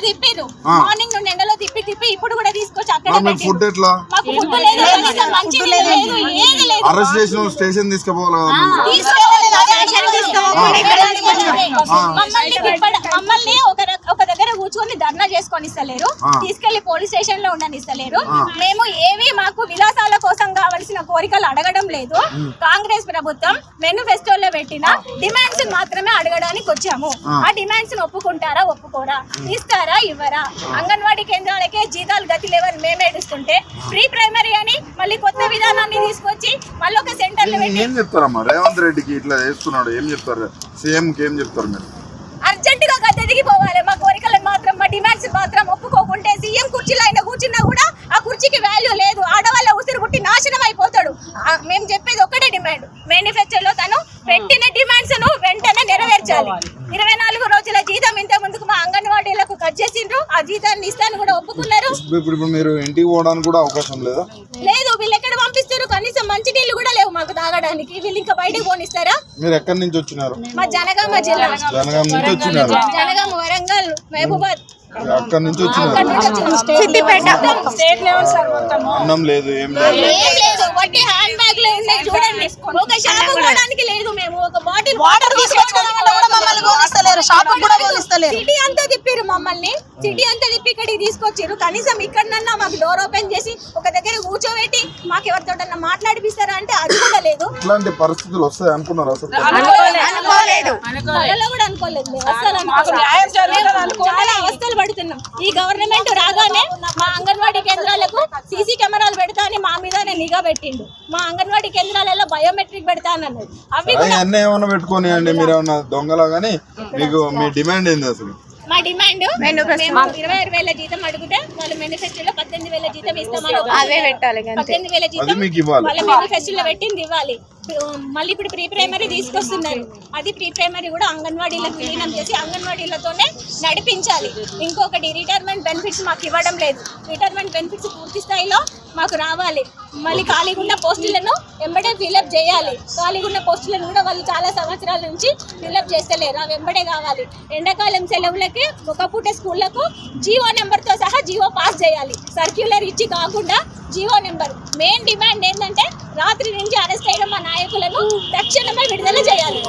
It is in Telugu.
తిప్పిరు మార్నింగ్ నుండి ఎండలో తిప్పి ఇప్పుడు కూడా తీసుకొచ్చి అక్కడ ఫుడ్ ఎట్లా మాకు ఫుడ్ లేదు, కనీసం మంచి లేదు, ఏది లేదు. అరెస్ట్ చేసిన స్టేషన్ తీసుకుపోవాలి మమ్మల్ని ఒక దగ్గర కూర్చొని ధర్నా చేసుకొని ఇస్తలేరు, తీసుకెళ్లి పోలీస్ స్టేషన్ లో ఉండనిస్తలేరు. మేము ఏవి మాకు విలాసాల కోసం కావలసిన కోరికలు అడగడం లేదు. కాంగ్రెస్ ప్రభుత్వం మేనిఫెస్టోలో పెట్టిన డిమాండ్స్ మాత్రమే అడగడానికి వచ్చాము. ఆ డిమాండ్స్ ఒప్పుకుంటారా, ఒప్పుకోరా, ఇస్తారా, ఇవ్వరా? అంగన్వాడీ కేంద్రాలకే జీతాలు గతి లేవని మేము ఏడుస్తుంటే ప్రీ ప్రైమరీ అని మళ్ళీ కొత్త విధానాన్ని తీసుకొచ్చి మళ్ళీ ఒక సెంటర్ లో ఏం చెప్తారమ్మా రేవంత్ రెడ్డికి ఇట్లా చేస్తున్నాడు? ఏం చెప్తారు సీఎం కి? ఏం చెప్తారు మీరు? అర్జెంట్ గా గద్దె దిగిపోవాలి. మా కోరికలను మాత్రం, మా డిమాండ్స్ మాత్రం ఒప్పుకోకుంటే సీఎం కుర్చీలో ఆయన కూర్చున్నా కూడా ఆ కుర్చీకి వాల్యూ లేదు. ఆడవాళ్ళ ఉసిరు పుట్టి నాశనం అయిపోతాడు. మేము చెప్పేది ఒకటే డిమాండ్, మేనిఫెస్టోలో తను పెట్టిన డిమాండ్స్ ను వెంటనే నెరవేర్చాలి. 24 రోజుల జీతం ఇంత ముందుకు మా అంగన్వాడీలకు కట్ చేసిండ్రు, ఆ జీతాన్ని ఇస్తాను కూడా ఒప్పుకున్నారు. ఇప్పుడు మీరు ఇంటికి పోవడానికి కూడా అవకాశం లేదా? లేదు, వీళ్ళు ఎక్కడ పంపిస్తారు? కనీసం మంచి నీళ్లు కూడా లేవు మాకు తాగడానికి. వీళ్ళు ఇంకా బయటకు పోనిస్తారా? మీరు ఎక్కడి నుంచి వచ్చినారు? మా జనగామ జిల్లా, జనగామ నుంచి వచ్చినారు. జనగామ, వరంగల్, మహబూబాద్, అక్కడి నుంచి వచ్చినారు. సిద్దిపేట. అన్నం లేదు, ఏం లేదు. వట్టి హ్యాండ్ బ్యాగ్ లో ఉన్నాయి చూడండి. ఒక షాపు పోవడానికి లేదు. మేము ఒక బాటిల్ వాటర్ సిటీ అంతా తిప్పిరు మమ్మల్ని. సిటీ అంతా తిప్పి ఇక్కడికి తీసుకొచ్చారు. కనీసం ఇక్కడన్నా మాకు డోర్ ఓపెన్ చేసి ఒక దగ్గర కూర్చోబెట్టి మాకు ఎవరితో మాట్లాడిపిస్తారా అంటే అది కూడా లేదు. ఇట్లాంటి పరిస్థితులు వస్తాయి అనుకున్నారు అసలు? అనుకోలేదు కూడా అనుకోలేదు. చాలా అవస్థలు పడుతున్నాం. ఈ గవర్నమెంట్ రాగానే మా అంగన్వాడీ కేంద్రాలకు సీసీ కెమెరాలు పెడతా అని మా మీదనే నిఘా పెట్టిండు. మా అంగన్వాడీ కేంద్రాలలో బయోమెట్రిక్ పెడతానన్నది. అవి అన్నీ ఏమన్నా పెట్టుకొని అండి, మీరు ఏమన్నా దొంగలా గానీ మీకు మీ డిమాండ్ ఏంది అసలు? మా డిమాండ్ 26,000 జీతం అడిగితే వాళ్ళు మేనిఫెస్టోలో 18,000 జీతం ఇస్తామని 18,000 జీతం వాళ్ళ మేనిఫెస్టోలో పెట్టింది ఇవ్వాలి. మళ్ళీ ఇప్పుడు ప్రీ ప్రైమరీ తీసుకొస్తున్నారు. అది ప్రీ ప్రైమరీ కూడా అంగన్వాడీలకు విలీనం చేసి అంగన్వాడీలతోనే నడిపించాలి. ఇంకొకటి రిటైర్మెంట్ బెనిఫిట్స్ మాకు ఇవ్వడం లేదు. రిటైర్మెంట్ బెనిఫిట్స్ పూర్తి స్థాయిలో మాకు రావాలి. మళ్ళీ ఖాళీగా ఉన్న పోస్టులను వెంబడే ఫిల్అప్ చేయాలి. ఖాళీగా ఉన్న పోస్టులను కూడా వాళ్ళు చాలా సంవత్సరాల నుంచి ఫిల్అప్ చేస్తలేరు. అవి వెంబడే కావాలి. ఎండాకాలం సెలవులకి ఒక పూట స్కూళ్లకు జీవో నెంబర్తో సహా జీవో పాస్ చేయాలి. సర్క్యులర్ ఇచ్చి కాకుండా జీవో నెంబర్. మెయిన్ డిమాండ్ ఏంటంటే రాత్రి నుంచి అరెస్ట్ అయిన మా నాయకులను తక్షణమే విడుదల చేయాలి.